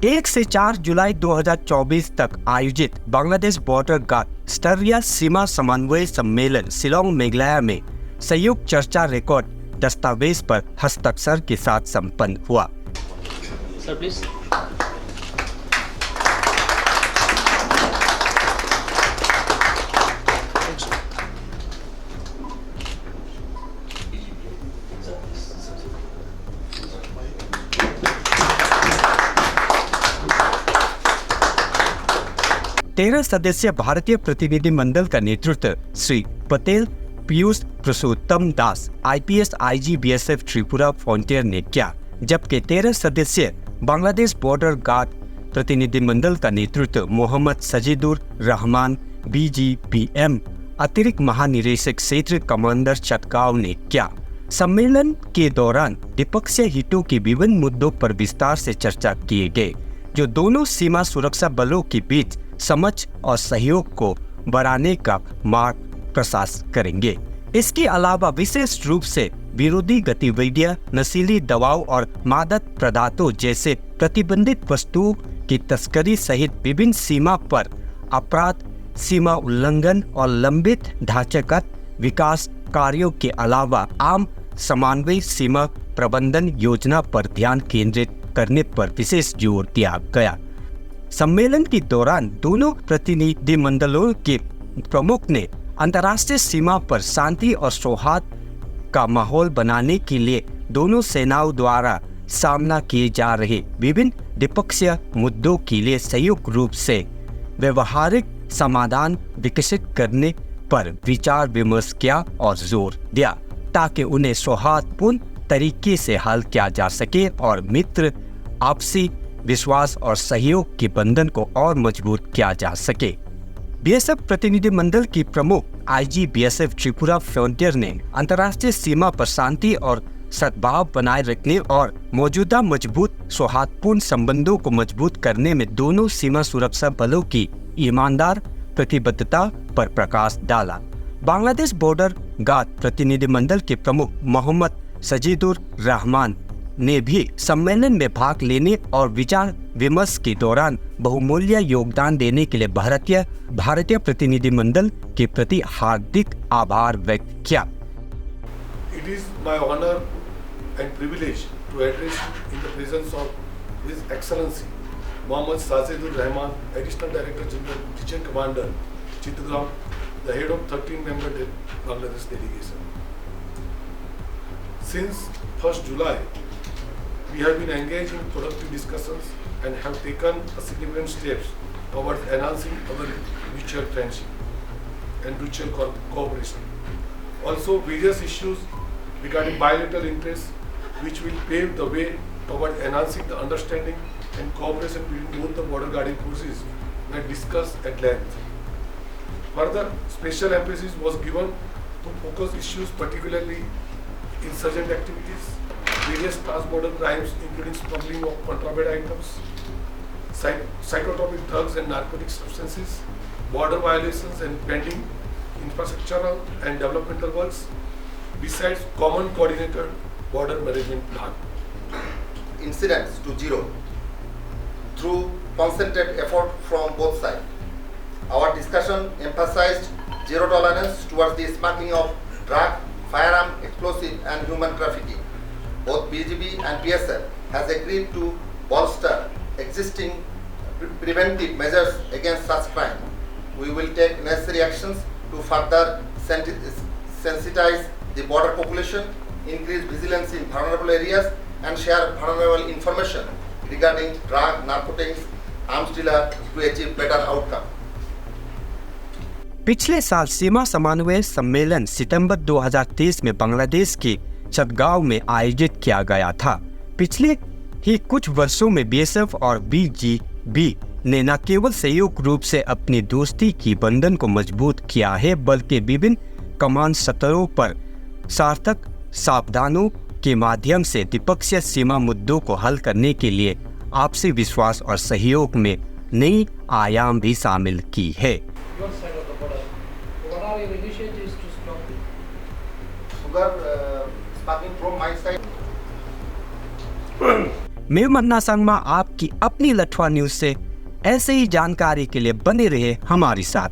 1 से 4 जुलाई 2024 तक आयोजित बांग्लादेश बॉर्डर गार्ड स्तरीय सीमा समन्वय सम्मेलन शिलांग मेघालय में संयुक्त चर्चा रिकॉर्ड दस्तावेज पर हस्ताक्षर के साथ संपन्न हुआ। Sir please. 13 सदस्यीय भारतीय प्रतिनिधिमंडल का नेतृत्व श्री पटेल पीयूष पुरुषोत्तम दास IPS IG BSF Tripura frontier ने किया, जबकि 13 सदस्यीय बांग्लादेश बॉर्डर गार्ड प्रतिनिधिमंडल का नेतृत्व मोहम्मद सजीदुर रहमान BGPM अतिरिक्त महानिदेशक क्षेत्र कमांडर चटगांव ने किया। सम्मेलन के दौरान द्विपक्षीय हितों के विभिन्न मुद्दों पर विस्तार से चर्चा किए गए, जो दोनों सीमा सुरक्षा बलों के बीच समझ और सहयोग को बढ़ाने का मार्ग प्रशस्त करेंगे। इसके अलावा विशेष रूप से विरोधी गतिविधियां, नशीली दवाओं और मादक पदार्थों जैसे प्रतिबंधित वस्तुओं की तस्करी सहित विभिन्न सीमा पर अपराध, सीमा उल्लंघन और लंबित ढांचागत विकास कार्यों के अलावा आम समन्वय सीमा प्रबंधन योजना पर ध्यान केंद्रित करने पर विशेष जोर दिया गया। सम्मेलन के दौरान दोनों प्रतिनिधिमंडलों के प्रमुख ने अंतर्राष्ट्रीय सीमा पर शांति और सौहार्द का माहौल बनाने के लिए दोनों सेनाओं द्वारा सामना किए जा रहे विभिन्न द्विपक्षीय मुद्दों के लिए संयुक्त रूप से व्यवहारिक समाधान विकसित करने पर विचार विमर्श किया और जोर दिया, ताकि उन्हें सौहार्दपूर्ण तरीके से हल किया जा सके और मित्र आपसी विश्वास और सहयोग के बंधन को और मजबूत किया जा सके। BSF प्रतिनिधिमंडल की प्रमुख IG BSF त्रिपुरा फ्रंटियर ने अंतर्राष्ट्रीय सीमा पर शांति और सद्भाव बनाए रखने और मौजूदा मजबूत सौहार्दपूर्ण संबंधों को मजबूत करने में दोनों सीमा सुरक्षा बलों की ईमानदार प्रतिबद्धता पर प्रकाश डाला। बांग्लादेश बॉर्डर गार्ड प्रतिनिधिमंडल के प्रमुख मोहम्मद सजीदुर रहमान ने भी सम्मेलन में भाग लेने और विचार विमर्श के दौरान बहुमूल्य योगदान देने के लिए भारतीय प्रतिनिधिमंडल के प्रति हार्दिक आभार व्यक्त किया। It is my honor and privilege to address you in the presence of His Excellency Mohammad Sajidur Rahman, Additional Director General, Kitchen Commander, Chittagong, the head of 13-member Bangladesh delegation. Since 1st July, we have been engaged in productive discussions and have taken significant steps towards enhancing our mutual friendship and mutual cooperation. Also, various issues regarding bilateral interests, which will pave the way toward enhancing the understanding and cooperation between both the border guarding forces, were discussed at length. Further, special emphasis was given to focus issues particularly insurgent activities, various cross-border crimes including smuggling of contraband items, psychotropic drugs and narcotic substances, border violations and pending infrastructural and developmental works, besides common coordinated border management plan. Incidents to zero through concerted effort from both sides. Our discussion emphasized zero tolerance towards the smuggling of drug, firearm, explosive and human trafficking. Both BGB and BSF has agreed to bolster existing preventive measures against such crime. We will take necessary actions to further sensitize the border population, increase vigilance in vulnerable areas and share vulnerable information regarding drug, narcotics, arms dealer to achieve better outcome. पिछले साल सीमा समन्वय सम्मेलन सितंबर 2023 में बांग्लादेश के चटगांव में आयोजित किया गया था। पिछले ही कुछ वर्षों में BSF और BGB ने न केवल संयुक्त रूप से अपनी दोस्ती की बंधन को मजबूत किया है, बल्कि विभिन्न कमांड स्तरों पर सार्थक सावधानों के माध्यम से द्विपक्षीय सीमा मुद्दों को हल करने के लिए आपसी विश्वास और सहयोग में नई आयाम भी शामिल की है। What are your initiatives to stop it? Sugar smuggling from my side. मैं मन्ना संगमा आपकी अपनी लठवा न्यूज से ऐसे ही जानकारी के लिए बने रहे हमारे साथ।